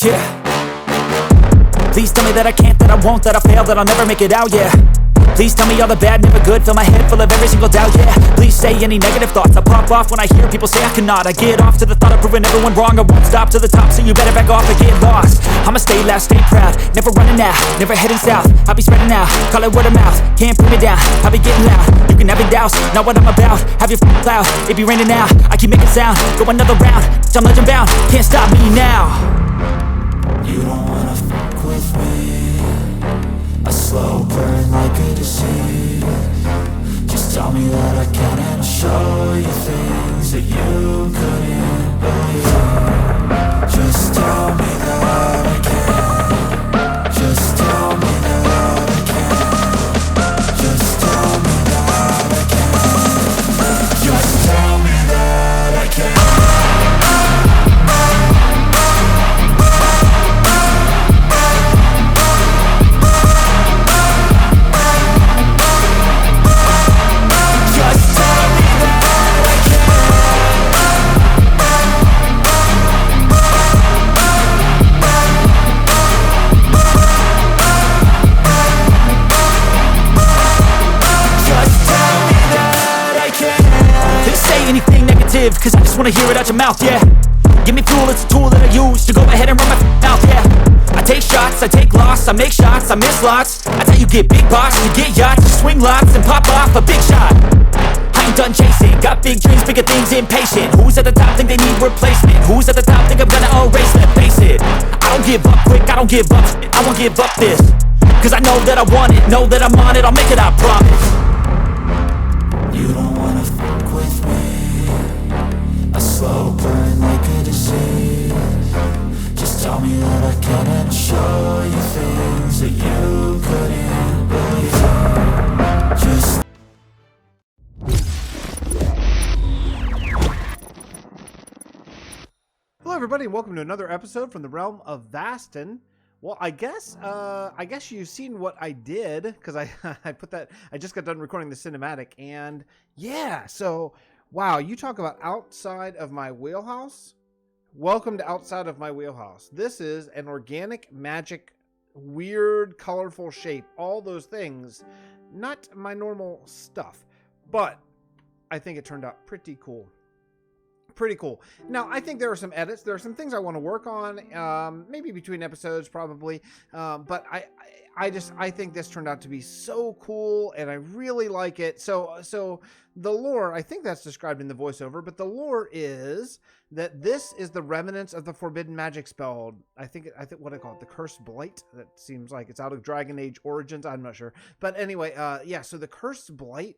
Yeah. Please tell me that I can't, that I won't, that I fail, that I'll never make it out, yeah. Please tell me all the bad, never good, fill my head full of every single doubt, yeah. Please say any negative thoughts, I pop off when I hear people say I cannot. I get off to the thought of proving everyone wrong, I won't stop to the top, so you better back off and get lost. I'ma stay loud, stay proud, never running out, never heading south. I'll be spreading out, call it word of mouth, can't put me down, I'll be getting loud. You can have your doubts, not what I'm about, have your cloud, it be raining now, I keep making sound, go another round, I'm legend bound, can't stop me now. You don't wanna fuck with me, a slow burn like a disease. Just tell me that I can and I'll show you things that you couldn't believe. Just tell me that I can. Just tell me that I can. Just tell me that I can. Just tell me that I can. Cause I just wanna hear it out your mouth, yeah. Give me fuel, it's a tool that I use to go ahead and run my mouth, yeah. I take shots, I take loss, I make shots, I miss lots. That's how you get big box, you get yachts, you swing lots and pop off a big shot. I ain't done chasing, got big dreams, bigger things, impatient. Who's at the top think they need replacement? Who's at the top think I'm gonna erase them? Face it, I don't give up quick, I don't give up shit, I won't give up this. Cause I know that I want it, know that I'm on it, I'll make it, I promise. You don't wanna fuck with me, a slow burn like a disease. Just tell me that I can and I'll show you things that you couldn't believe. Just Hello everybody and welcome to another episode from the Realm of Vasten. Well, I guess you've seen what I did, because I I just got done recording the cinematic, and yeah, so wow, you talk about outside of my wheelhouse. Welcome to outside of my wheelhouse. This is an organic magic, weird, colorful shape, all those things, not my normal stuff, but I think it turned out pretty cool. Pretty cool. Now, I think there are some edits. There are some things I want to work on, maybe between episodes, probably. But I think this turned out to be so cool, and I really like it. So the lore, I think that's described in the voiceover, but the lore is that this is the remnants of the forbidden magic spell. I think what I call it, the cursed blight. That seems like it's out of Dragon Age Origins. I'm not sure, but anyway, yeah. So the cursed blight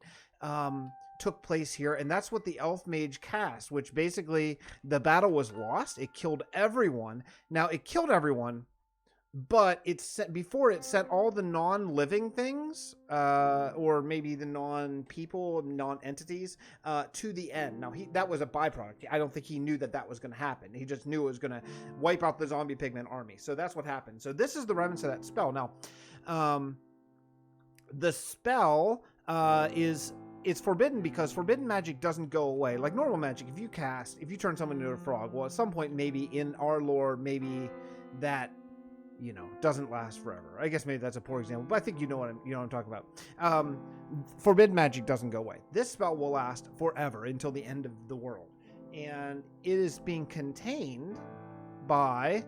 took place here, and that's what the elf mage cast, which basically the battle was lost. It killed everyone. Now it killed everyone, but it sent all the non-living things, or maybe the non-people, non-entities, to the end. Now that was a byproduct. I don't think he knew that was going to happen. He just knew it was going to wipe out the zombie pigment army. So that's what happened. So this is the remnants of that spell. Now, the spell it's forbidden because forbidden magic doesn't go away. Like normal magic, if you turn someone into a frog, well, at some point, maybe in our lore, maybe that, doesn't last forever. I guess maybe that's a poor example, but I think you know what I'm talking about. Forbidden magic doesn't go away. This spell will last forever until the end of the world. And it is being contained by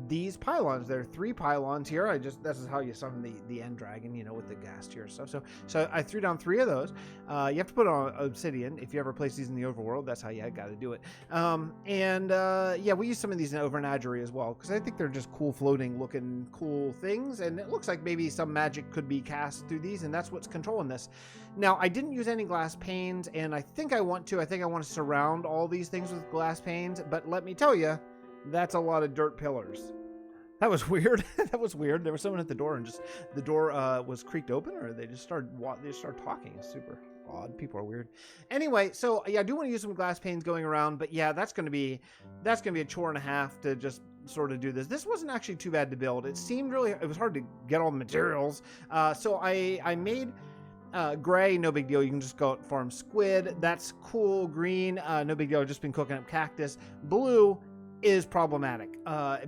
these pylons. There are 3 pylons here. This is how you summon the end dragon, with the gas tier stuff. So I threw down 3 of those. You have to put on obsidian if you ever place these in the overworld. That's how you got to do it. Yeah, we use some of these in Overnagery as well, because I think they're just cool floating looking cool things, and it looks like maybe some magic could be cast through these, and that's what's controlling this. Now, I didn't use any glass panes, and I think I want to surround all these things with glass panes, but let me tell you, that's a lot of dirt pillars. That was weird. That was weird. There was someone at the door, and the door was creaked open, or they just started talking. It's super odd. People are weird. Anyway, so yeah, I do want to use some glass panes going around, but yeah, that's gonna be a chore and a half to just sort of do this. This wasn't actually too bad to build. It was hard to get all the materials. So I made gray, no big deal. You can just go out and farm squid. That's cool. Green, no big deal. I've just been cooking up cactus. Blue, is problematic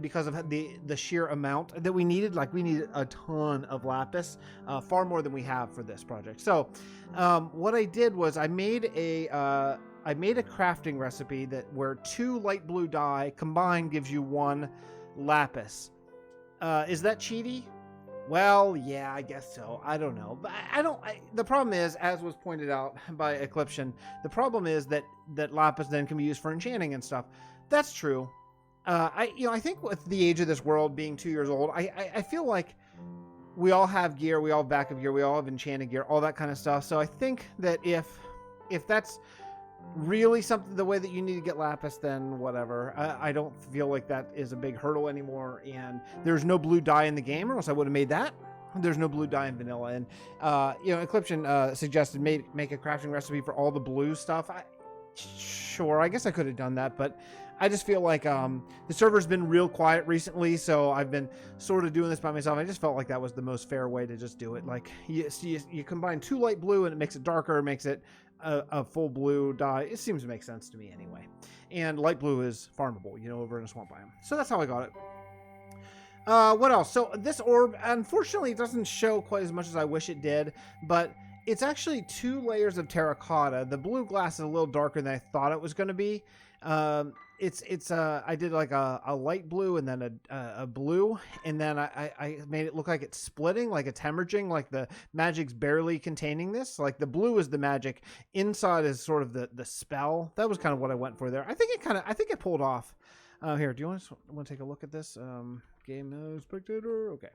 because of the sheer amount that we needed. Like, we needed a ton of lapis, far more than we have for this project. So what I did was I made a crafting recipe where 2 light blue dye combined gives you 1 lapis. Is that cheaty? Well, yeah, I guess so. I don't know. But the problem is, as was pointed out by Eclipsion, the problem is that lapis then can be used for enchanting and stuff. That's true. I think with the age of this world being 2 years old, I feel like we all have gear, we all have backup gear, we all have enchanted gear, all that kind of stuff. So I think that if that's really something, the way that you need to get lapis, then whatever. I don't feel like that is a big hurdle anymore. And there's no blue dye in the game, or else I would have made that. There's no blue dye in vanilla. And Eclipsion suggested make a crafting recipe for all the blue stuff. Sure, I guess I could have done that, but I just feel like the server's been real quiet recently, so I've been sort of doing this by myself. I just felt like that was the most fair way to just do it. Like, you combine 2 light blue and it makes it darker, it makes it a full blue dye. It seems to make sense to me anyway. And light blue is farmable, over in a swamp biome. So that's how I got it. What else? So this orb, unfortunately, it doesn't show quite as much as I wish it did, but it's actually 2 layers of terracotta. The blue glass is a little darker than I thought it was going to be. I did like a light blue and then a blue, and then I made it look like it's splitting, like it's hemorrhaging, like the magic's barely containing this. Like, the blue is the magic, inside is sort of the spell. That was kind of what I went for there. I think it pulled off. Here, do you want to take a look at this? Game spectator. Okay.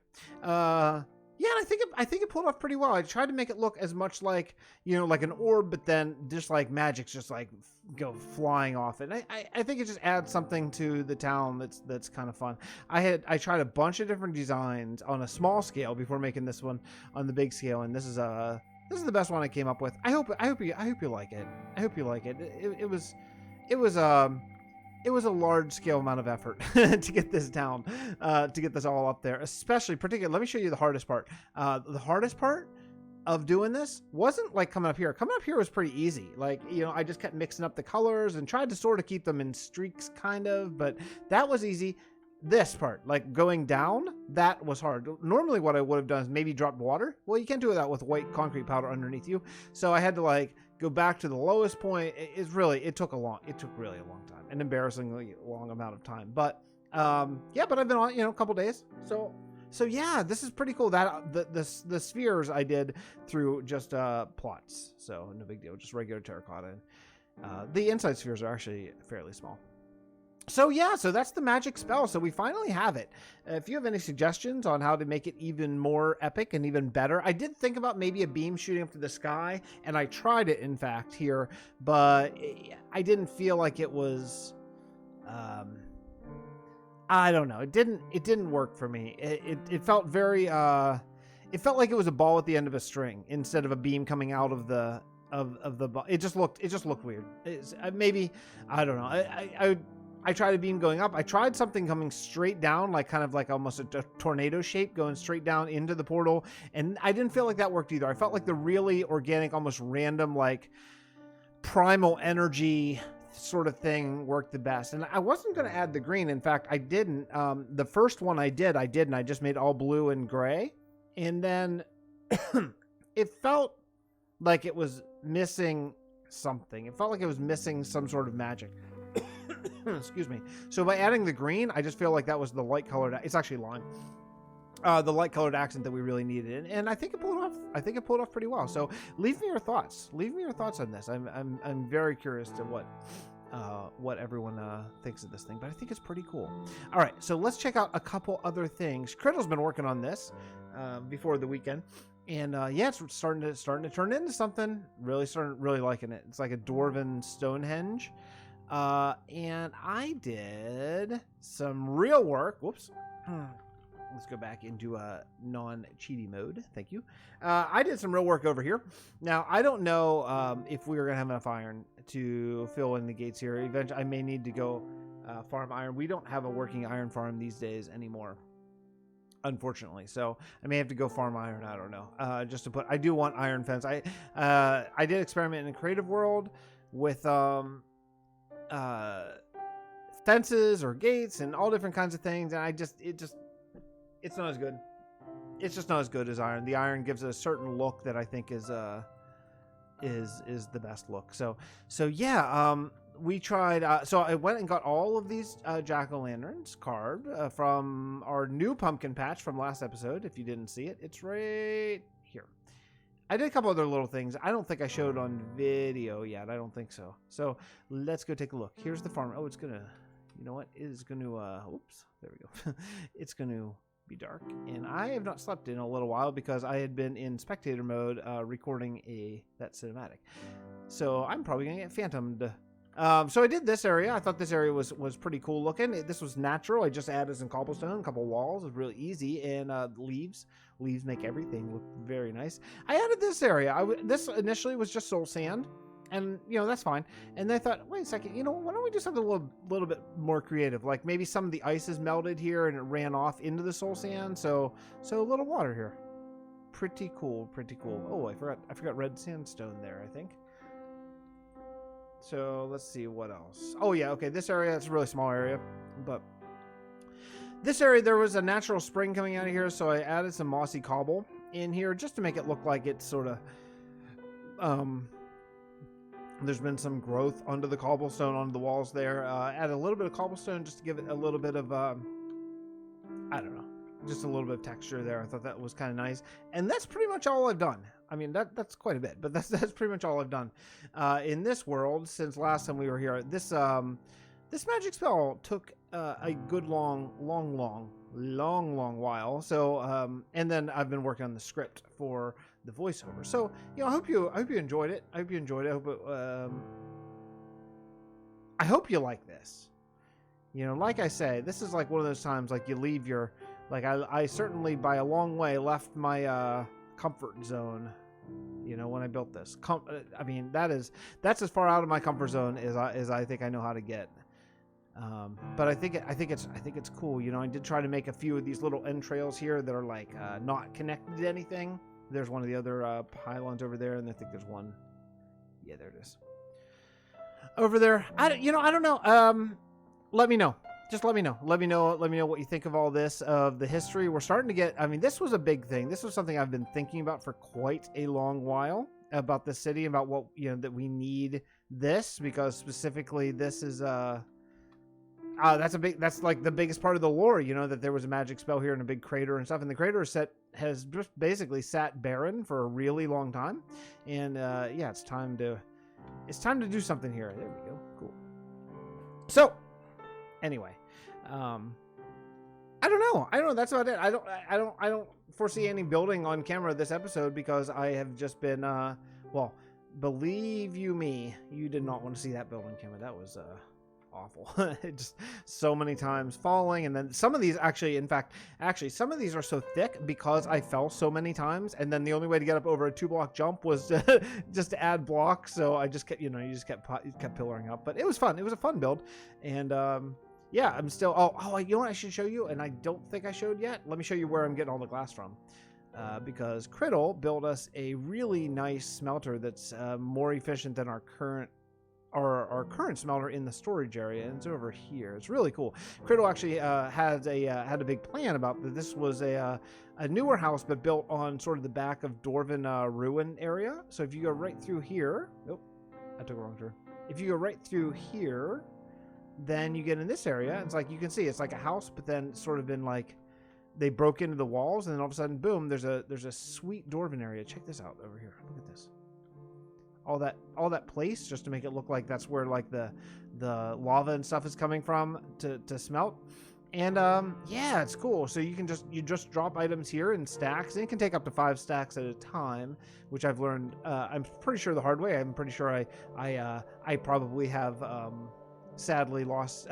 Yeah, and I think it pulled off pretty well. I tried to make it look as much like, like an orb, but then just like magic's just like go flying off it. I think it just adds something to the town that's kind of fun. I tried a bunch of different designs on a small scale before making this one on the big scale, and this is the best one I came up with. I hope you like it. I hope you like it. It was a large scale amount of effort to get this down, to get this all up there, particularly, let me show you the hardest part. The hardest part of doing this wasn't like coming up here. Coming up here was pretty easy. Like, I just kept mixing up the colors and tried to sort of keep them in streaks kind of, but that was easy. This part, like going down, that was hard. Normally what I would have done is maybe dropped water. Well, you can't do that with white concrete powder underneath you. So I had to like go back to the lowest point. It took really a long time, an embarrassingly long amount of time. But yeah, but I've been on, a couple days. So yeah, this is pretty cool. That the spheres I did through just plots. So no big deal, just regular terracotta. The inside spheres are actually fairly small. So yeah, so that's the magic spell. So we finally have it. If you have any suggestions on how to make it even more epic and even better, I did think about maybe a beam shooting up to the sky, and I tried it in fact here, but I didn't feel like it was, I don't know. It didn't work for me. It felt very, it felt like it was a ball at the end of a string instead of a beam coming out of the ball. It just looked weird. Maybe, I don't know. I tried a beam going up. I tried something coming straight down, like kind of like almost a tornado shape going straight down into the portal. And I didn't feel like that worked either. I felt like the really organic, almost random, like primal energy sort of thing worked the best. And I wasn't going to add the green. In fact, I didn't. The first one I did, and I just made all blue and gray. And then it felt like it was missing something. It felt like it was missing some sort of magic. Excuse me. So by adding the green, I just feel like that was the light colored. It's actually lime. The light colored accent that we really needed, and I think it pulled off. I think it pulled off pretty well. So leave me your thoughts. Leave me your thoughts on this. I'm very curious to what everyone thinks of this thing, but I think it's pretty cool. All right, so let's check out a couple other things. Criddle's been working on this before the weekend. And yeah, it's starting to turn into something. Really liking it. It's like a dwarven Stonehenge. And I did some real work. Whoops. Let's go back into non-cheaty mode. Thank you. I did some real work over here. Now, I don't know if we are going to have enough iron to fill in the gates here. Eventually, I may need to go farm iron. We don't have a working iron farm these days anymore, unfortunately. So I may have to go farm iron. I don't know. Just to put, I do want iron fence. I did experiment in a creative world with fences or gates and all different kinds of things, and it's not as good. It's just not as good as iron. The iron gives it a certain look that I think is the best look. So yeah, we tried. So I went and got all of these jack-o'-lanterns carved from our new pumpkin patch from last episode. If you didn't see it, it's right here. I did a couple other little things. I don't think I showed on video yet. I don't think so. So let's go take a look. Here's the farm. Oh, it's gonna. You know what? It is going to. Oops. There we go. It's going to be dark, and I have not slept in a little while because I had been in spectator mode recording that cinematic. So I'm probably gonna get phantomed. So I did this area. I thought this area was pretty cool looking. This was natural. I just added some cobblestone, a couple walls. It was really easy, and leaves make everything look very nice. I added this area. This initially was just soul sand, and that's fine. And then I thought, wait a second, why don't we do something a little bit more creative? Like maybe some of the ice is melted here and it ran off into the soul sand, so a little water here. Pretty cool, pretty cool. Oh, I forgot red sandstone there, I think. So let's see what else. Oh yeah, okay, this area, it's a really small area, but this area there was a natural spring coming out of here, so I added some mossy cobble in here just to make it look like it's sort of there's been some growth under the cobblestone, onto the walls there. Add a little bit of cobblestone just to give it a little bit of, I don't know, just a little bit of texture there. I thought that was kind of nice. And that's pretty much all I've done. I mean, that's quite a bit, but that's pretty much all I've done in this world since last time we were here. This magic spell took a good long while. So, and then I've been working on the script for the voiceover. So, I hope you enjoyed it. I hope you enjoyed it. I hope you like this. Like I say, this is like one of those times like you leave your, like I certainly by a long way left my comfort zone. When I built this, I mean that's as far out of my comfort zone as I think I know how to get. But I think it's cool. I did try to make a few of these little entrails here that are like not connected to anything. There's one of the other pylons over there, and I think there's one. Yeah, there it is. Over there. I don't know. Let me know. Just let me know. Let me know what you think of all this, of the history. We're starting to get, I mean, this was a big thing. This was something I've been thinking about for quite a long while, about the city, about what, that we need this, because specifically this is, that's like the biggest part of the lore, that there was a magic spell here in a big crater and stuff. And the crater has just basically sat barren for a really long time. And, yeah, it's time to do something here. There we go. Cool. So, anyway, I don't know. That's about it. I don't foresee any building on camera this episode because I have just been, well, believe you me, you did not want to see that building camera. That was, awful. Just so many times falling, and then some of these actually some of these are so thick because I fell so many times, and then the only way to get up over a 2-block jump was just to add blocks. So I just kept, you just kept pillaring up, but it was fun. It was a fun build, and yeah, I'm still. Oh, you know what I should show you, and I don't think I showed yet. Let me show you where I'm getting all the glass from. Because Criddle built us a really nice smelter that's more efficient than our current smelter in the storage area, and it's over here. It's really cool. Criddle actually had a big plan about that. This was a newer house, but built on sort of the back of Dwarven ruin area. So if you go right through here, nope, I took a wrong turn. If you go right through here, then you get in this area. It's like you can see it's like a house, but then it's sort of been like they broke into the walls, and then all of a sudden, boom! There's a sweet Dwarven area. Check this out over here. Look at this. All that place just to make it look like that's where like the lava and stuff is coming from to smelt. And yeah, it's cool. So you just drop items here in stacks, and it can take up to 5 stacks at a time, which I've learned. I'm pretty sure the hard way. I'm pretty sure I probably have sadly lost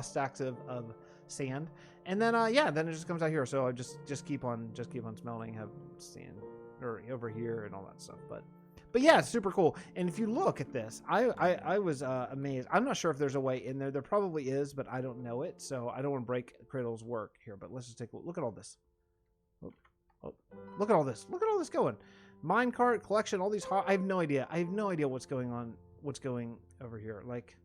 stacks of sand. And then yeah, then it just comes out here. So I just keep on smelting, have sand or over here and all that stuff. But yeah, it's super cool. And if you look at this, I was amazed. I'm not sure if there's a way in there. There probably is, but I don't know it. So I don't want to break Criddle's work here. But let's just take a look at all this. Oh, look at all this. Look at all this going. Minecart collection, all these. I have no idea. I have no idea what's going on. What's going over here? Like,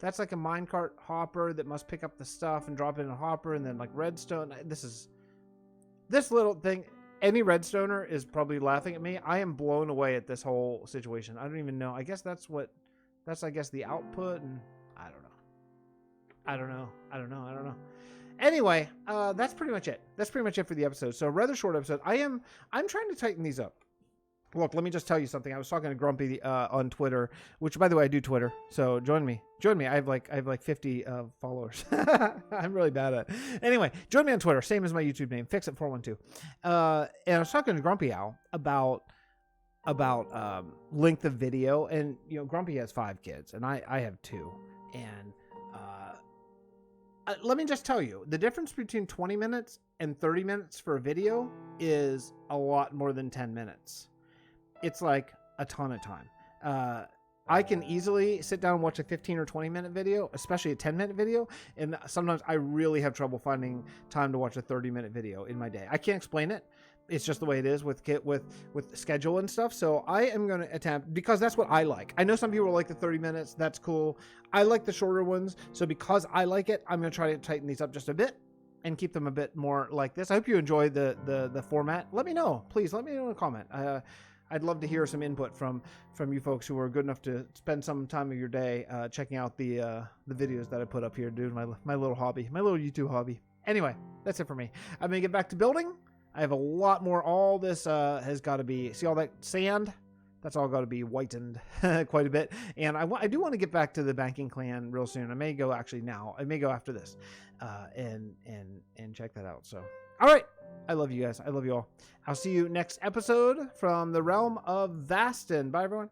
That's like a minecart hopper that must pick up the stuff and drop it in a hopper, and then like redstone. This little thing. Any redstoner is probably laughing at me. I am blown away at this whole situation. I don't even know. I guess that's I guess the output, and I don't know. Anyway, that's pretty much it. That's pretty much it for the episode. So a rather short episode. I'm trying to tighten these up. Look, let me just tell you something. I was talking to Grumpy on Twitter, which, by the way, I do Twitter. So join me. I have like 50 followers. I'm really bad at it. Anyway, join me on Twitter. Same as my YouTube name, Fixxitt412. And I was talking to Grumpy Owl about length of video. And, you know, Grumpy has 5 kids, and I have 2. And let me just tell you, the difference between 20 minutes and 30 minutes for a video is a lot more than 10 minutes. It's like a ton of time. I can easily sit down and watch a 15 or 20 minute video, especially a 10-minute video. And sometimes I really have trouble finding time to watch a 30-minute video in my day. I can't explain it. It's just the way it is with schedule and stuff. So I am going to attempt, because that's what I like. I know some people like the 30 minutes. That's cool. I like the shorter ones. So because I like it, I'm going to try to tighten these up just a bit and keep them a bit more like this. I hope you enjoy the format. Let me know. Please let me know in a comment. I'd love to hear some input from you folks who are good enough to spend some time of your day checking out the videos that I put up here, dude. My little hobby, my little YouTube hobby. Anyway, that's it for me. I'm gonna get back to building. I have a lot more. All this has got to be, see all that sand? That's all got to be whitened quite a bit. And I do want to get back to the banking clan real soon. I may go actually now. I may go after this and check that out. So, all right. I love you guys. I love you all. I'll see you next episode from the Realm of Vasten. Bye, everyone.